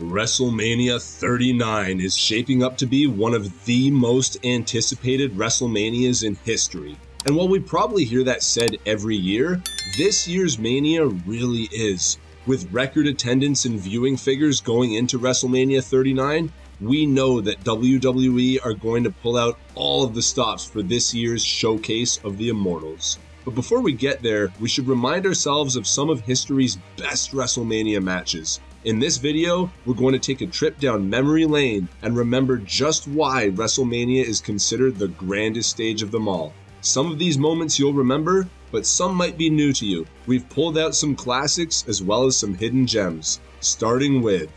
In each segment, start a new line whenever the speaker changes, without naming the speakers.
WrestleMania 39 is shaping up to be one of the most anticipated WrestleManias in history. And while we probably hear that said every year, this year's Mania really is. With record attendance and viewing figures going into WrestleMania 39, we know that WWE are going to pull out all of the stops for this year's showcase of the Immortals. But before we get there, we should remind ourselves of some of history's best WrestleMania matches. In this video, we're going to take a trip down memory lane and remember just why WrestleMania is considered the grandest stage of them all. Some of these moments you'll remember, but some might be new to you. We've pulled out some classics as well as some hidden gems, starting with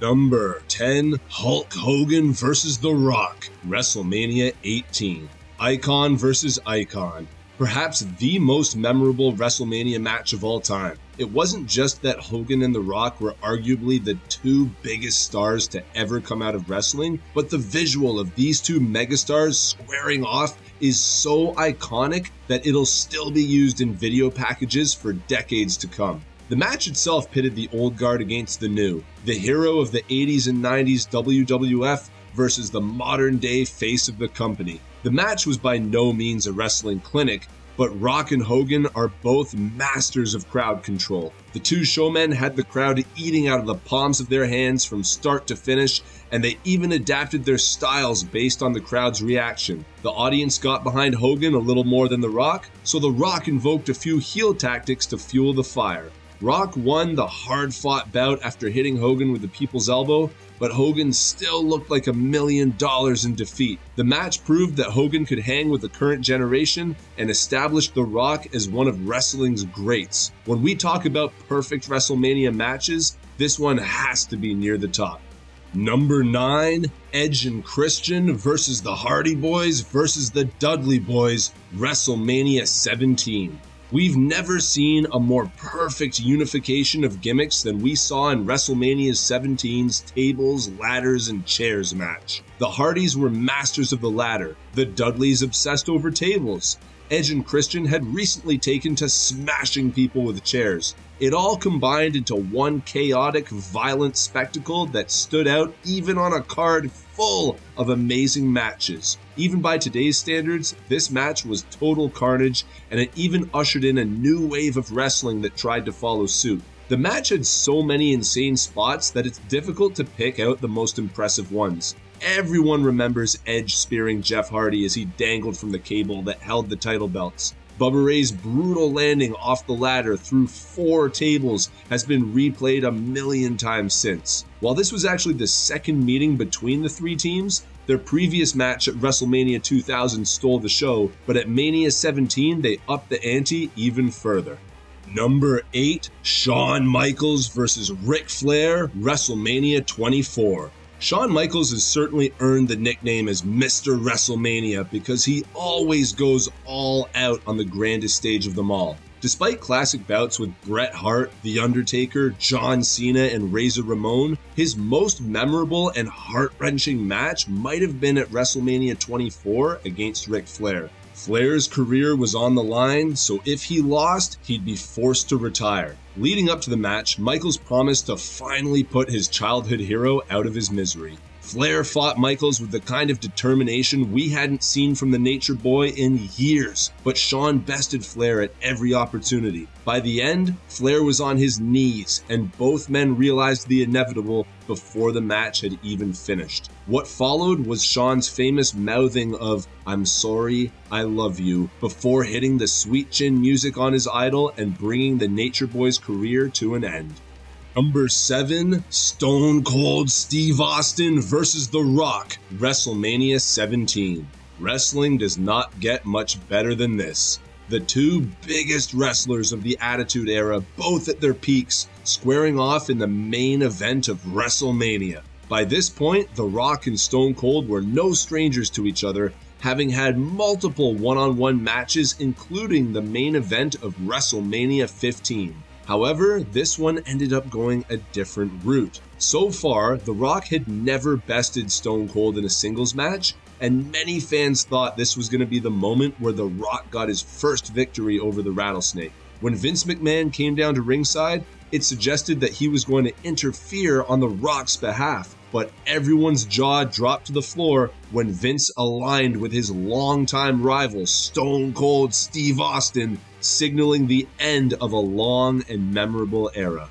number 10, Hulk Hogan vs. The Rock, WrestleMania 18. Icon vs. Icon. Perhaps the most memorable WrestleMania match of all time. It wasn't just that Hogan and The Rock were arguably the two biggest stars to ever come out of wrestling, but the visual of these two megastars squaring off is so iconic that it'll still be used in video packages for decades to come. The match itself pitted the old guard against the new, the hero of the 80s and 90s WWF versus the modern day face of the company. The match was by no means a wrestling clinic, but Rock and Hogan are both masters of crowd control. The two showmen had the crowd eating out of the palms of their hands from start to finish, and they even adapted their styles based on the crowd's reaction. The audience got behind Hogan a little more than The Rock, so The Rock invoked a few heel tactics to fuel the fire. Rock won the hard-fought bout after hitting Hogan with the people's elbow, but Hogan still looked like $1 million in defeat. The match proved that Hogan could hang with the current generation and established The Rock as one of wrestling's greats. When we talk about perfect WrestleMania matches, this one has to be near the top. Number 9, Edge and Christian versus the Hardy Boys versus the Dudley Boys, WrestleMania 17. We've never seen a more perfect unification of gimmicks than we saw in WrestleMania 17's tables, ladders, and chairs match. The Hardys were masters of the ladder, the Dudleys obsessed over tables. Edge and Christian had recently taken to smashing people with chairs. It all combined into one chaotic, violent spectacle that stood out even on a card full of amazing matches. Even by today's standards, this match was total carnage, and it even ushered in a new wave of wrestling that tried to follow suit. The match had so many insane spots that it's difficult to pick out the most impressive ones. Everyone remembers Edge spearing Jeff Hardy as he dangled from the cable that held the title belts. Bubba Ray's brutal landing off the ladder through 4 tables has been replayed 1,000,000 times since. While this was actually the second meeting between the three teams, their previous match at WrestleMania 2000 stole the show, but at Mania 17 they upped the ante even further. Number 8, Shawn Michaels vs. Ric Flair, WrestleMania 24. Shawn Michaels has certainly earned the nickname as Mr. WrestleMania because he always goes all out on the grandest stage of them all. Despite classic bouts with Bret Hart, The Undertaker, John Cena, and Razor Ramon, his most memorable and heart-wrenching match might have been at WrestleMania 24 against Ric Flair. Flair's career was on the line, so if he lost, he'd be forced to retire. Leading up to the match, Michaels promised to finally put his childhood hero out of his misery. Flair fought Michaels with the kind of determination we hadn't seen from the Nature Boy in years, but Shawn bested Flair at every opportunity. By the end, Flair was on his knees, and both men realized the inevitable before the match had even finished. What followed was Shawn's famous mouthing of "I'm sorry, I love you," before hitting the sweet chin music on his idol and bringing the Nature Boy's career to an end. Number 7, Stone Cold Steve Austin vs. The Rock, WrestleMania 17. Wrestling does not get much better than this. The two biggest wrestlers of the Attitude Era, both at their peaks, squaring off in the main event of WrestleMania. By this point, The Rock and Stone Cold were no strangers to each other, having had multiple one-on-one matches, including the main event of WrestleMania 15. However, this one ended up going a different route. So far, The Rock had never bested Stone Cold in a singles match, and many fans thought this was going to be the moment where The Rock got his first victory over the Rattlesnake. When Vince McMahon came down to ringside, It suggested that he was going to interfere on The Rock's behalf, but everyone's jaw dropped to the floor when Vince aligned with his longtime rival, Stone Cold Steve Austin, signaling the end of a long and memorable era.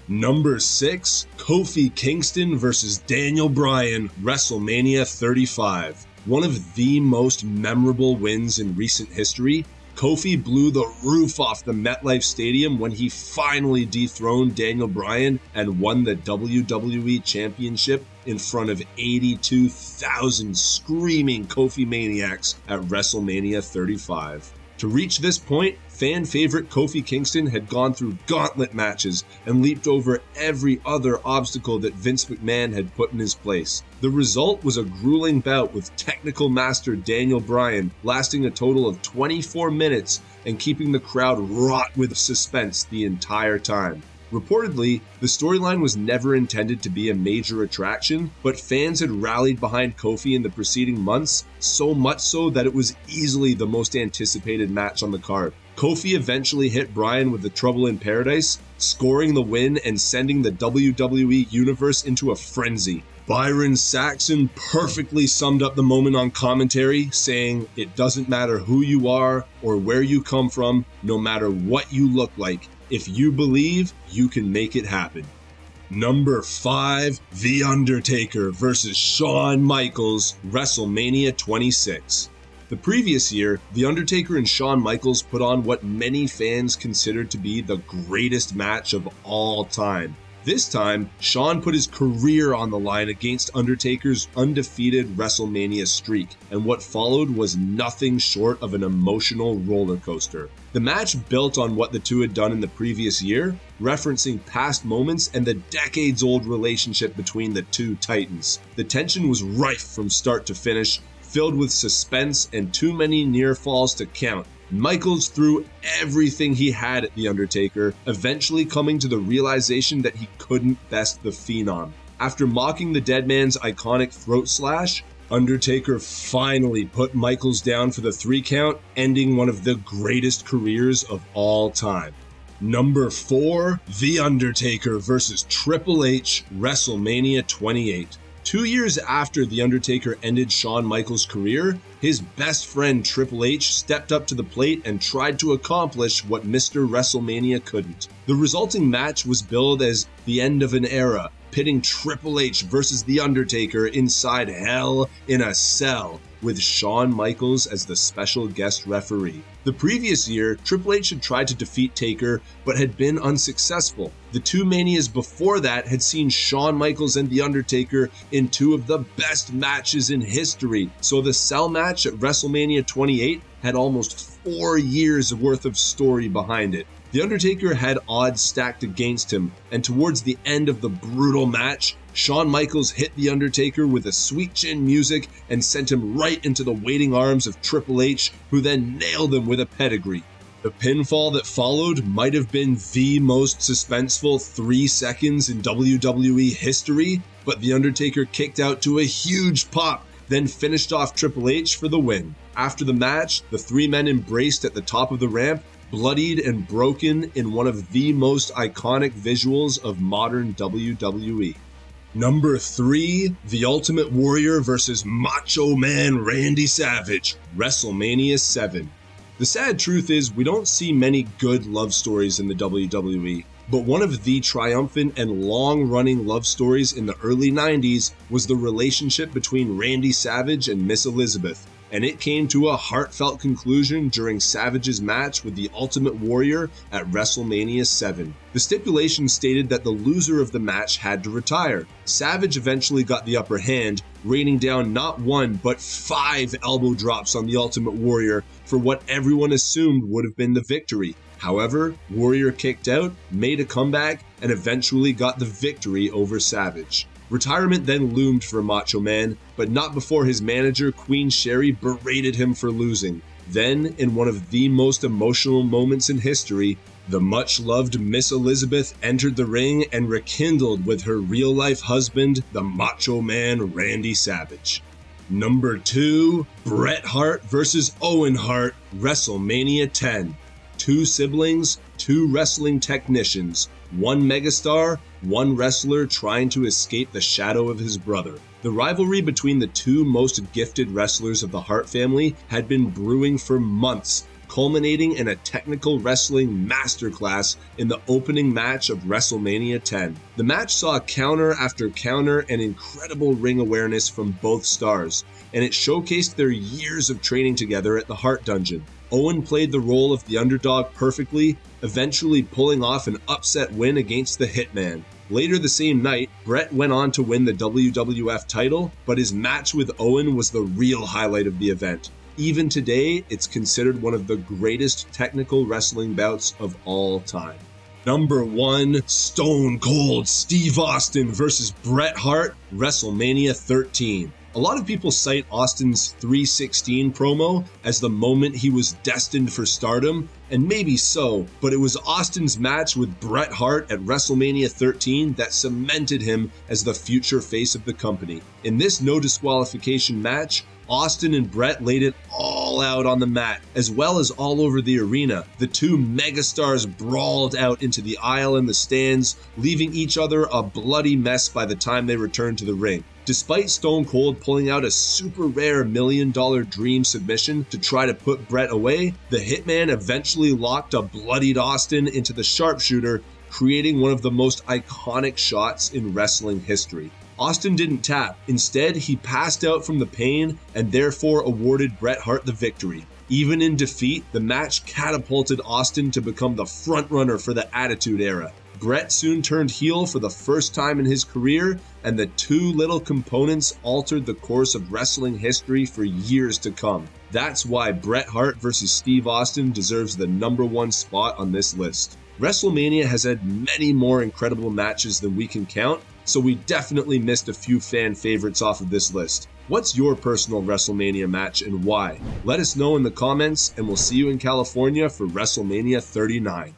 Number 6, Kofi Kingston vs. Daniel Bryan, WrestleMania 35. One of the most memorable wins in recent history, Kofi blew the roof off the MetLife Stadium when he finally dethroned Daniel Bryan and won the WWE Championship in front of 82,000 screaming Kofi maniacs at WrestleMania 35. To reach this point, fan favorite Kofi Kingston had gone through gauntlet matches and leaped over every other obstacle that Vince McMahon had put in his place. The result was a grueling bout with technical master Daniel Bryan, lasting a total of 24 minutes and keeping the crowd wrought with suspense the entire time. Reportedly, the storyline was never intended to be a major attraction, but fans had rallied behind Kofi in the preceding months, so much so that it was easily the most anticipated match on the card. Kofi eventually hit Bryan with the Trouble in Paradise, scoring the win and sending the WWE Universe into a frenzy. Byron Saxon perfectly summed up the moment on commentary, saying, "It doesn't matter who you are or where you come from, no matter what you look like. If you believe, you can make it happen." Number 5, The Undertaker vs. Shawn Michaels, WrestleMania 26. The previous year, The Undertaker and Shawn Michaels put on what many fans considered to be the greatest match of all time. This time, Shawn put his career on the line against Undertaker's undefeated WrestleMania streak, and what followed was nothing short of an emotional roller coaster. The match built on what the two had done in the previous year, referencing past moments and the decades-old relationship between the two titans. The tension was rife from start to finish, filled with suspense and too many near falls to count. Michaels threw everything he had at The Undertaker, eventually coming to the realization that he couldn't best the Phenom. After mocking the dead man's iconic throat slash, Undertaker finally put Michaels down for the 3 count, ending one of the greatest careers of all time. Number 4, The Undertaker vs. Triple H, WrestleMania 28. 2 years after The Undertaker ended Shawn Michaels' career, his best friend Triple H stepped up to the plate and tried to accomplish what Mr. WrestleMania couldn't. The resulting match was billed as the end of an era, pitting Triple H versus The Undertaker inside Hell in a Cell, with Shawn Michaels as the special guest referee. The previous year, Triple H had tried to defeat Taker, but had been unsuccessful. The 2 Manias before that had seen Shawn Michaels and The Undertaker in 2 of the best matches in history, so the Cell match at WrestleMania 28 had almost 4 years worth of story behind it. The Undertaker had odds stacked against him, and towards the end of the brutal match, Shawn Michaels hit The Undertaker with a sweet chin music and sent him right into the waiting arms of Triple H, who then nailed him with a pedigree. The pinfall that followed might have been the most suspenseful 3 seconds in WWE history, but The Undertaker kicked out to a huge pop, then finished off Triple H for the win. After the match, the 3 men embraced at the top of the ramp, bloodied and broken in one of the most iconic visuals of modern WWE. Number 3, The Ultimate Warrior vs. Macho Man Randy Savage, WrestleMania 7. The sad truth is, we don't see many good love stories in the WWE, but one of the triumphant and long-running love stories in the early 90s was the relationship between Randy Savage and Miss Elizabeth, and it came to a heartfelt conclusion during Savage's match with the Ultimate Warrior at WrestleMania 7. The stipulation stated that the loser of the match had to retire. Savage eventually got the upper hand, raining down not 1 but 5 elbow drops on the Ultimate Warrior for what everyone assumed would have been the victory. However, Warrior kicked out, made a comeback, and eventually got the victory over Savage. Retirement then loomed for Macho Man, but not before his manager Queen Sherry berated him for losing. Then, in one of the most emotional moments in history, the much-loved Miss Elizabeth entered the ring and rekindled with her real-life husband, the Macho Man Randy Savage. Number 2, Bret Hart vs. Owen Hart, WrestleMania 10. 2 siblings, 2 wrestling technicians, One megastar, one wrestler trying to escape the shadow of his brother. The rivalry between the two most gifted wrestlers of the Hart family had been brewing for months, culminating in a technical wrestling masterclass in the opening match of WrestleMania 10. The match saw counter after counter and incredible ring awareness from both stars, and it showcased their years of training together at the Hart Dungeon. Owen played the role of the underdog perfectly, eventually pulling off an upset win against the Hitman. Later the same night, Bret went on to win the WWF title, but his match with Owen was the real highlight of the event. Even today, it's considered one of the greatest technical wrestling bouts of all time. Number 1, Stone Cold Steve Austin versus Bret Hart, WrestleMania 13. A lot of people cite Austin's 316 promo as the moment he was destined for stardom, and maybe so, but it was Austin's match with Bret Hart at WrestleMania 13 that cemented him as the future face of the company. In this no disqualification match, Austin and Bret laid it all out on the mat, as well as all over the arena. The two megastars brawled out into the aisle and the stands, leaving each other a bloody mess by the time they returned to the ring. Despite Stone Cold pulling out a super rare $1 Million Dream submission to try to put Bret away, the Hitman eventually locked a bloodied Austin into the sharpshooter, creating one of the most iconic shots in wrestling history. Austin didn't tap. Instead, he passed out from the pain and therefore awarded Bret Hart the victory. Even in defeat, the match catapulted Austin to become the frontrunner for the Attitude Era. Bret soon turned heel for the first time in his career, and the two little components altered the course of wrestling history for years to come. That's why Bret Hart versus Steve Austin deserves the number 1 spot on this list. WrestleMania has had many more incredible matches than we can count, so we definitely missed a few fan favorites off of this list. What's your personal WrestleMania match and why? Let us know in the comments, and we'll see you in California for WrestleMania 39.